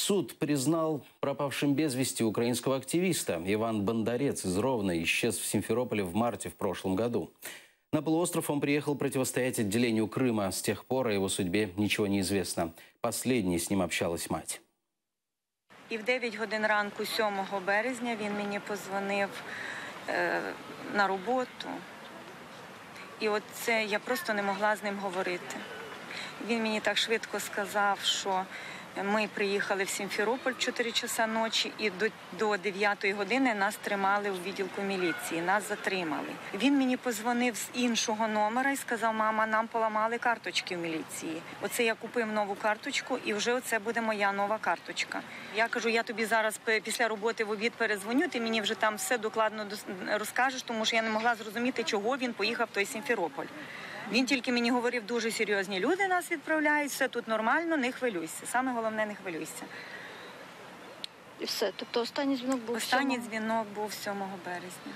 Суд признал пропавшим без вести украинского активиста. Иван Бондарец из Ровно исчез в Симферополе в марте в прошлом году. На полуостров он приехал противостоять отделению Крыма. С тех пор о его судьбе ничего не известно. Последней с ним общалась мать. І в 9 годин ранку 7 березня він мені подзвонив на роботу. І от це я просто не могла з ним говорити. Він мені так швидко сказав, що ми приїхали в Сімферополь в 4 часа ночі і до 9 години нас тримали у відділку міліції, нас затримали. Він мені подзвонив з іншого номера і сказав: мама, нам поламали карточки в міліції. Оце я купив нову карточку і вже оце буде моя нова карточка. Я кажу, я тобі зараз після роботи в обід передзвоню, ти мені вже там все докладно розкажеш, тому що я не могла зрозуміти, чого він поїхав в той Сімферополь. Він тільки мені говорив, дуже серйозні люди нас відправляють, все тут нормально, не хвилюйся. Саме головне, не хвилюйся. І все. Тобто останній дзвінок був 7 Останній дзвінок був 7 березня.